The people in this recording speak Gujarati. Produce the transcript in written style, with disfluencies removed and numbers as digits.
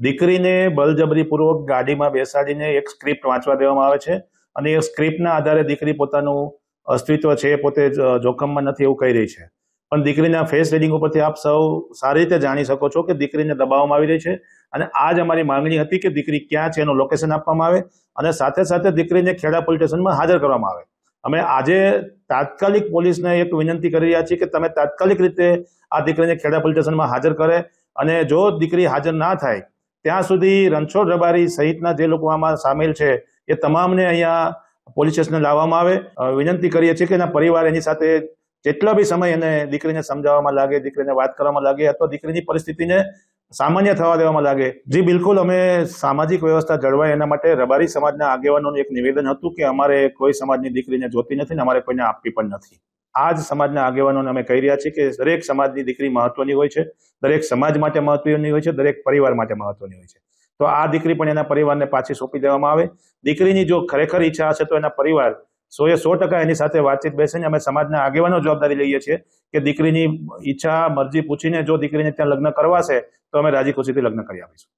દીકરીને બળજબરીપૂર્વક ગાડીમાં બેસાડીને એક સ્ક્રિપ્ટ વાંચવા દેવામાં આવે છે અને એ સ્ક્રિપ્ટના આધારે દીકરી પોતાનું અસ્તિત્વ છે એ પોતે જોખમમાં નથી એવું કહી રહી છે. પણ દીકરીના ફેસ રીડિંગ ઉપરથી આપ સૌ સારી રીતે જાણી શકો છો કે દીકરીને દબાવવામાં આવી રહી છે અને આ જ અમારી માંગણી હતી કે દીકરી ક્યાં છે એનું લોકેશન આપવામાં આવે અને સાથે સાથે દીકરીને ખેડા પોલીસ સ્ટેશનમાં હાજર કરવામાં આવે. અમે આજે તાત્કાલિક પોલીસને એક વિનંતી કરી રહ્યા છીએ કે તમે તાત્કાલિક રીતે આ દીકરીને ખેડા પોલીસ સ્ટેશનમાં હાજર કરે અને જો દીકરી હાજર ના થાય ત્યાં સુધી રણછોડ રબારી સહિતના જે લોકો આમાં સામેલ છે એ તમામને અહીંયા પોલીસ સ્ટેશને લાવવામાં આવે. વિનંતી કરીએ છીએ કે એના પરિવાર એની સાથે જેટલો બી સમય એને દીકરીને સમજાવવામાં લાગે, દીકરીને વાત કરવામાં લાગે અથવા દીકરીની પરિસ્થિતિને સામાન્ય થવા દેવામાં લાગે. જી બિલકુલ, અમે સામાજિક વ્યવસ્થા જળવાય એના માટે રબારી સમાજના આગેવાનોનું એક નિવેદન હતું કે અમારે કોઈ સમાજની દીકરીને જોતી નથી ને અમારે કોઈને આપવી પણ નથી. આ જ સમાજના આગેવાનોને અમે કહી રહ્યા છીએ કે દરેક સમાજની દીકરી મહત્વની હોય છે, દરેક સમાજ માટે મહત્વની હોય છે, દરેક પરિવાર માટે મહત્વની હોય છે. તો આ દીકરી પણ એના પરિવારને પાછી સોંપી દેવામાં આવે. દીકરીની જો ખરેખર ઈચ્છા હશે તો એના પરિવાર 100% એની સાથે વાતચીત બેસીને અમે સમાજના આગેવાનો જવાબદારી લઈએ છીએ કે દીકરીની ઈચ્છા મરજી પૂછીને જો દીકરીને ત્યાં લગ્ન કરવાશે તો અમે રાજી ખુશીથી લગ્ન કરી આપીશું.